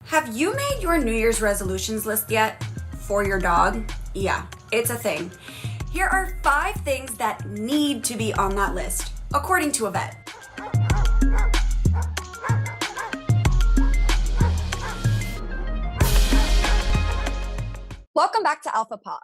Have you made your New Year's resolutions list yet? For your dog? Yeah, it's a thing. Here are 5 things that need to be on that list, according to a vet. Welcome back to Alpha Paw,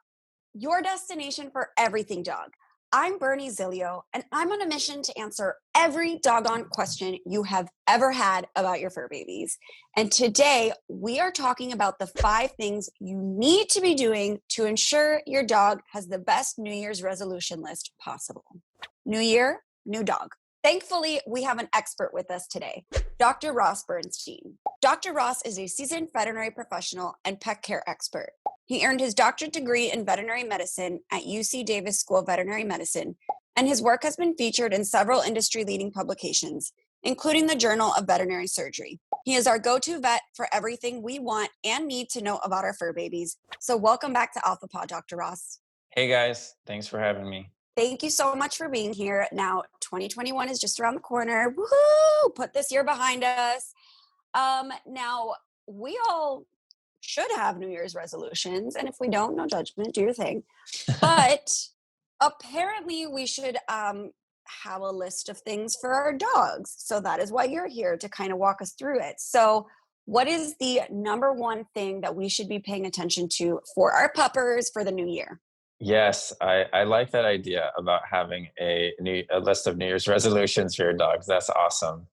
your destination for everything dog. I'm Bernie Zilio, and I'm on a mission to answer every doggone question you have ever had about your fur babies. And today, we are talking about the 5 things you need to be doing to ensure your dog has the best New Year's resolution list possible. New year, new dog. Thankfully, we have an expert with us today, Dr. Ross Bernstein. Dr. Ross is a seasoned veterinary professional and pet care expert. He earned his doctorate degree in veterinary medicine at UC Davis School of Veterinary Medicine, and his work has been featured in several industry-leading publications, including the Journal of Veterinary Surgery. He is our go-to vet for everything we want and need to know about our fur babies. So welcome back to Alpha Paw, Dr. Ross. Hey guys, thanks for having me. Thank you so much for being here. Now, 2021 is just around the corner. Woohoo! Put this year behind us. Now, we all should have New Year's resolutions, and if we don't, no judgment, do your thing. But apparently we should have a list of things for our dogs. So that is why you're here, to kind of walk us through it. So what is the number one thing that we should be paying attention to for our puppers for the new year? Yes, I like that idea about having a list of New Year's resolutions for your dogs. That's awesome.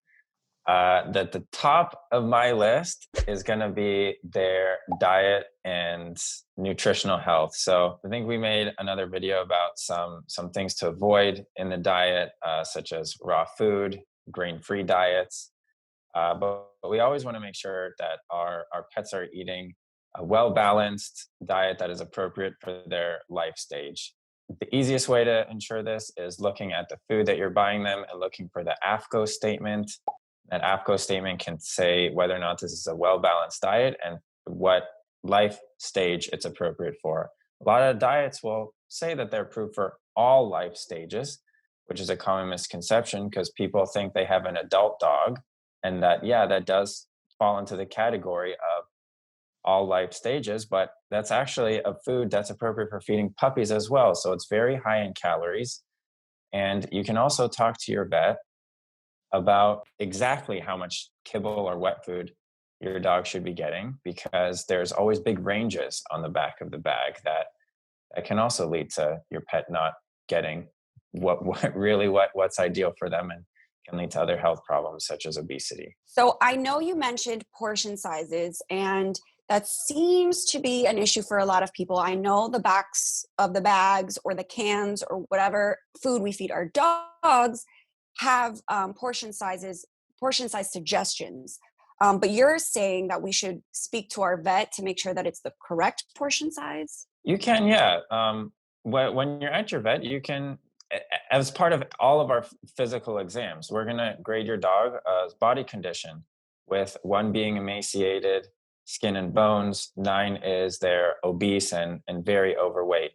That the top of my list is going to be their diet and nutritional health. So I think we made another video about some things to avoid in the diet, such as raw food, grain-free diets. But we always want to make sure that our pets are eating a well-balanced diet that is appropriate for their life stage. The easiest way to ensure this is looking at the food that you're buying them and looking for the AAFCO statement. That AAFCO statement can say whether or not this is a well-balanced diet and what life stage it's appropriate for. A lot of diets will say that they're approved for all life stages, which is a common misconception because people think they have an adult dog, and that does fall into the category of all life stages, but that's actually a food that's appropriate for feeding puppies as well. So it's very high in calories. And you can also talk to your vet about exactly how much kibble or wet food your dog should be getting, because there's always big ranges on the back of the bag that can also lead to your pet not getting what's ideal for them, and can lead to other health problems such as obesity. So I know you mentioned portion sizes, and that seems to be an issue for a lot of people. I know the backs of the bags or the cans or whatever food we feed our dogs have portion size suggestions. But you're saying that we should speak to our vet to make sure that it's the correct portion size? You can, yeah. When you're at your vet, you can, as part of all of our physical exams, we're going to grade your dog's body condition, with 1 being emaciated, skin and bones, 9 is they're obese and very overweight,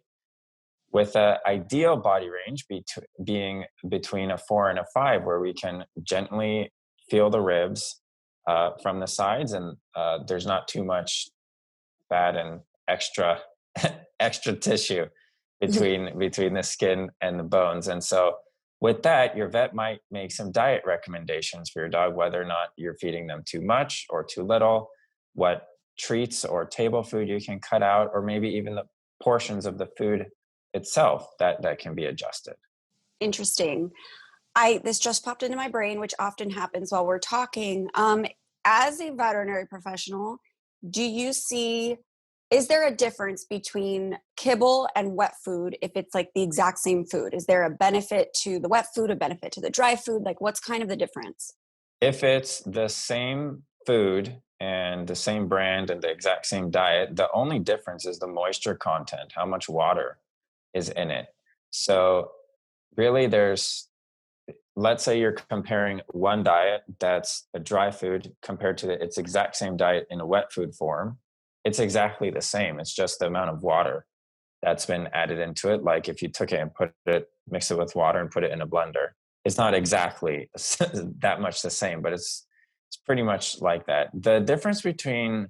with an ideal body range being between a 4 and a 5, where we can gently feel the ribs from the sides, and there's not too much fat and extra tissue between the skin and the bones. And so with that, your vet might make some diet recommendations for your dog, whether or not you're feeding them too much or too little, what treats or table food you can cut out, or maybe even the portions of the food itself that can be adjusted. Interesting. This just popped into my brain, which often happens while we're talking. As a veterinary professional, is there a difference between kibble and wet food if it's like the exact same food? Is there a benefit to the wet food, a benefit to the dry food? Like, what's kind of the difference? If it's the same food and the same brand and the exact same diet, the only difference is the moisture content, how much water is in it. So really let's say you're comparing one diet that's a dry food compared to its exact same diet in a wet food form. It's exactly the same. It's just the amount of water that's been added into it. Like if you took it and mix it with water and put it in a blender, it's not exactly that much the same, but it's It's pretty much like that. The difference between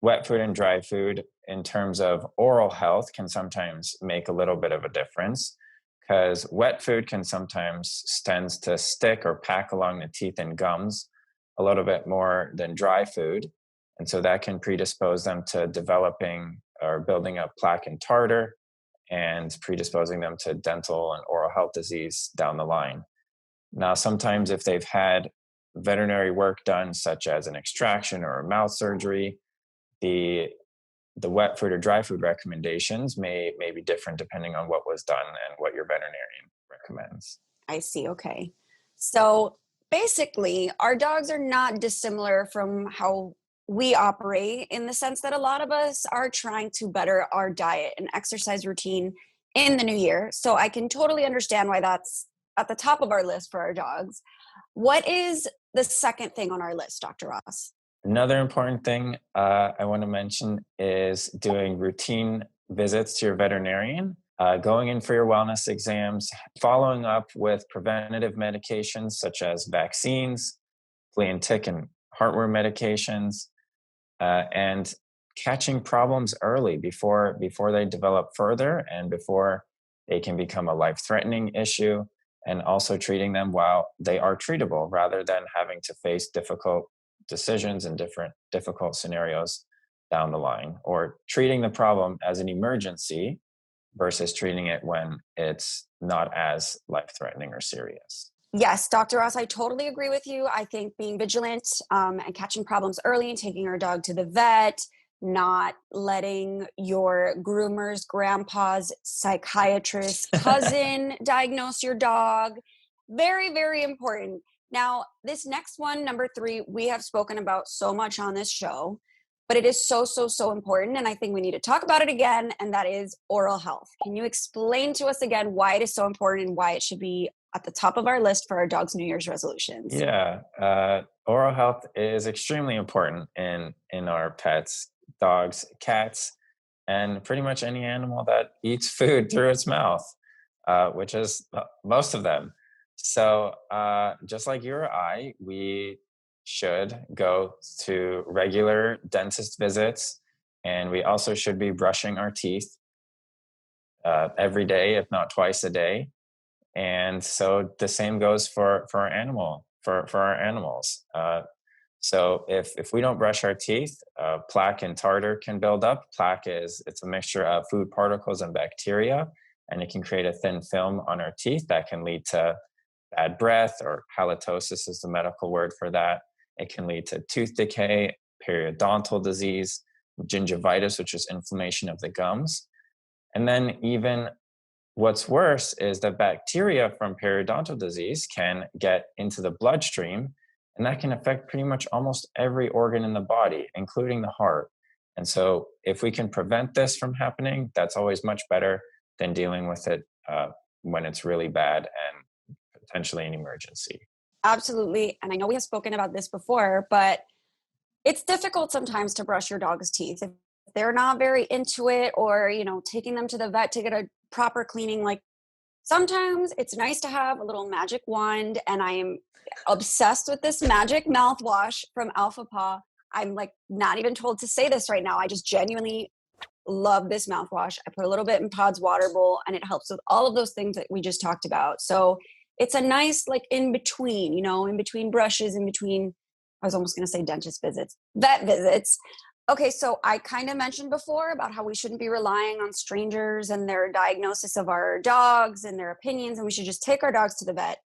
wet food and dry food in terms of oral health can sometimes make a little bit of a difference, because wet food can sometimes tends to stick or pack along the teeth and gums a little bit more than dry food. And so that can predispose them to developing or building up plaque and tartar and predisposing them to dental and oral health disease down the line. Now, sometimes if they've had veterinary work done, such as an extraction or a mouth surgery, the the wet food or dry food recommendations may be different depending on what was done and what your veterinarian recommends. I see. Okay. So basically, our dogs are not dissimilar from how we operate in the sense that a lot of us are trying to better our diet and exercise routine in the new year. So I can totally understand why that's at the top of our list for our dogs. What is the second thing on our list, Dr. Ross? Another important thing I want to mention is doing routine visits to your veterinarian, going in for your wellness exams, following up with preventative medications such as vaccines, flea and tick and heartworm medications, and catching problems early before they develop further and before they can become a life-threatening issue, and also treating them while they are treatable rather than having to face difficult decisions and different difficult scenarios down the line, or treating the problem as an emergency versus treating it when it's not as life-threatening or serious. Yes, Dr. Ross, I totally agree with you. I think being vigilant and catching problems early and taking our dog to the vet, not letting your groomer's grandpa's psychiatrist cousin diagnose your dog. Very, very important. Now, this next one, number three, we have spoken about so much on this show, but it is so, so, so important. And I think we need to talk about it again, and that is oral health. Can you explain to us again why it is so important and why it should be at the top of our list for our dog's New Year's resolutions? Yeah, oral health is extremely important in our pets, dogs, cats, and pretty much any animal that eats food through its mouth, which is most of them. So, just like you or I, we should go to regular dentist visits, and we also should be brushing our teeth every day, if not twice a day. And so the same goes for our for our animals. So if we don't brush our teeth, plaque and tartar can build up. Plaque it's a mixture of food particles and bacteria, and it can create a thin film on our teeth that can lead to bad breath, or halitosis is the medical word for that. It can lead to tooth decay, periodontal disease, gingivitis, which is inflammation of the gums. And then even what's worse is that bacteria from periodontal disease can get into the bloodstream, and that can affect pretty much almost every organ in the body, including the heart. And so, if we can prevent this from happening, that's always much better than dealing with it when it's really bad and potentially an emergency. Absolutely. And I know we have spoken about this before, but it's difficult sometimes to brush your dog's teeth. If they're not very into it, or, taking them to the vet to get a proper cleaning, like sometimes it's nice to have a little magic wand. And I am obsessed with this magic mouthwash from Alpha Paw. I'm like not even told to say this right now. I just genuinely love this mouthwash. I put a little bit in Pod's water bowl, and it helps with all of those things that we just talked about. So it's a nice, like, in between, in between brushes, in between, I was almost going to say dentist visits, vet visits. Okay, so I kind of mentioned before about how we shouldn't be relying on strangers and their diagnosis of our dogs and their opinions, and we should just take our dogs to the vet.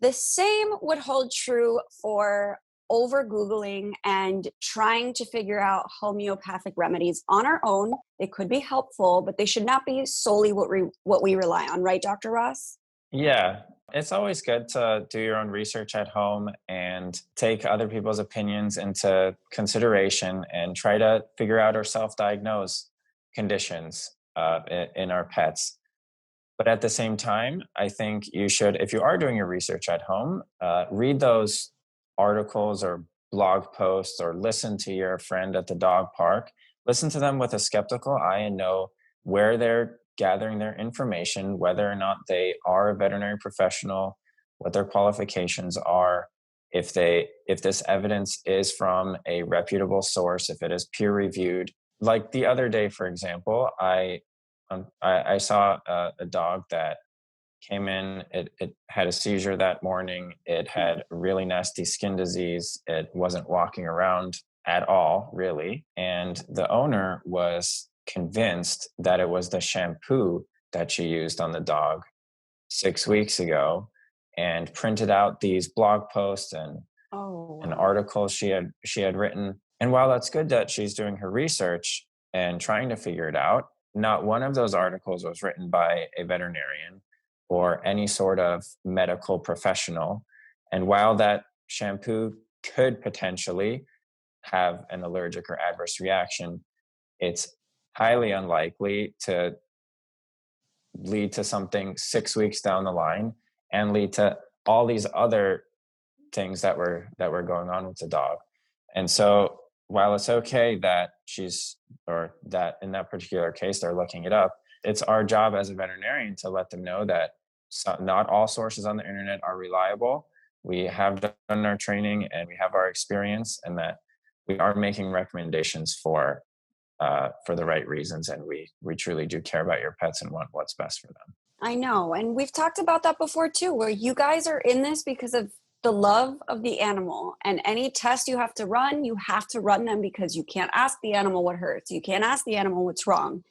The same would hold true for over Googling and trying to figure out homeopathic remedies on our own. They could be helpful, but they should not be solely what we rely on, right, Dr. Ross? Yeah, it's always good to do your own research at home and take other people's opinions into consideration and try to figure out or self-diagnose conditions in our pets. But at the same time, I think you should, if you are doing your research at home, read those articles or blog posts, or listen to your friend at the dog park. Listen to them with a skeptical eye and know where they're gathering their information, whether or not they are a veterinary professional, what their qualifications are, if this evidence is from a reputable source, if it is peer reviewed. Like the other day, for example, I saw a dog that came in. It had a seizure that morning. It had really nasty skin disease. It wasn't walking around at all, really. And the owner was convinced that it was the shampoo that she used on the dog 6 weeks ago, and printed out these blog posts Oh, and wow. articles she had written. And while that's good that she's doing her research and trying to figure it out, not one of those articles was written by a veterinarian or any sort of medical professional. And while that shampoo could potentially have an allergic or adverse reaction, it's highly unlikely to lead to something 6 weeks down the line and lead to all these other things that were going on with the dog. And so while it's okay that she's, or that in that particular case they're looking it up, it's our job as a veterinarian to let them know that not all sources on the internet are reliable. We have done our training and we have our experience, and that we are making recommendations for the right reasons, and we truly do care about your pets and want what's best for them. I know. And we've talked about that before too, where you guys are in this because of the love of the animal. And any test you have to run them because you can't ask the animal what hurts. You can't ask the animal what's wrong.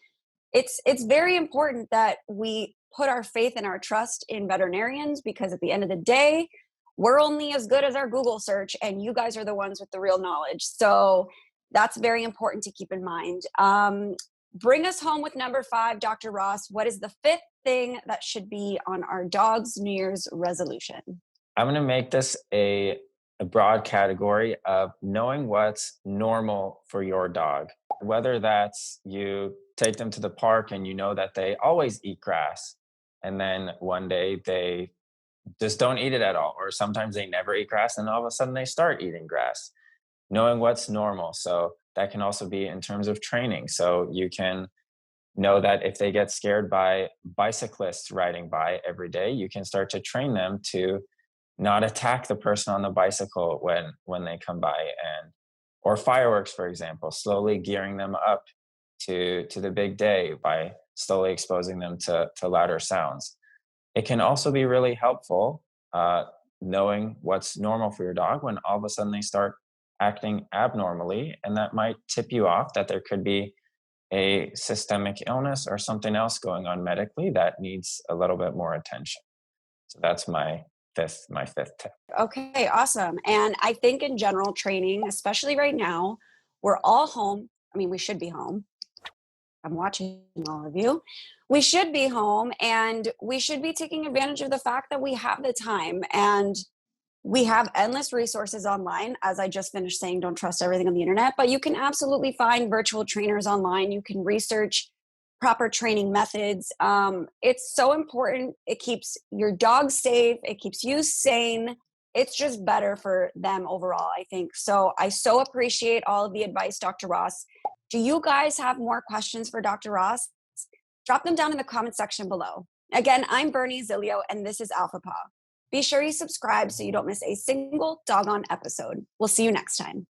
It's very important that we put our faith and our trust in veterinarians, because at the end of the day, we're only as good as our Google search, and you guys are the ones with the real knowledge. So that's very important to keep in mind. Bring us home with number 5, Dr. Ross. What is the 5th thing that should be on our dog's New Year's resolution? I'm going to make this a broad category of knowing what's normal for your dog. Whether that's you take them to the park and you know that they always eat grass, and then one day they just don't eat it at all, or sometimes they never eat grass and all of a sudden they start eating grass. Knowing what's normal. So that can also be in terms of training. So you can know that if they get scared by bicyclists riding by every day, you can start to train them to not attack the person on the bicycle when they come by. And or fireworks, for example, slowly gearing them up to the big day by slowly exposing them to louder sounds. It can also be really helpful knowing what's normal for your dog when all of a sudden they start acting abnormally, and that might tip you off that there could be a systemic illness or something else going on medically that needs a little bit more attention. So that's my fifth tip. Okay, awesome. And I think in general training, especially right now, we're all home. I mean, we should be home. I'm watching all of you. We should be home, and we should be taking advantage of the fact that we have the time, and we have endless resources online. As I just finished saying, don't trust everything on the internet, but you can absolutely find virtual trainers online. You can research proper training methods. It's so important. It keeps your dog safe. It keeps you sane. It's just better for them overall, I think. So I so appreciate all of the advice, Dr. Ross. Do you guys have more questions for Dr. Ross? Drop them down in the comment section below. Again, I'm Bernie Zilio, and this is Alpha Paw. Be sure you subscribe so you don't miss a single doggone episode. We'll see you next time.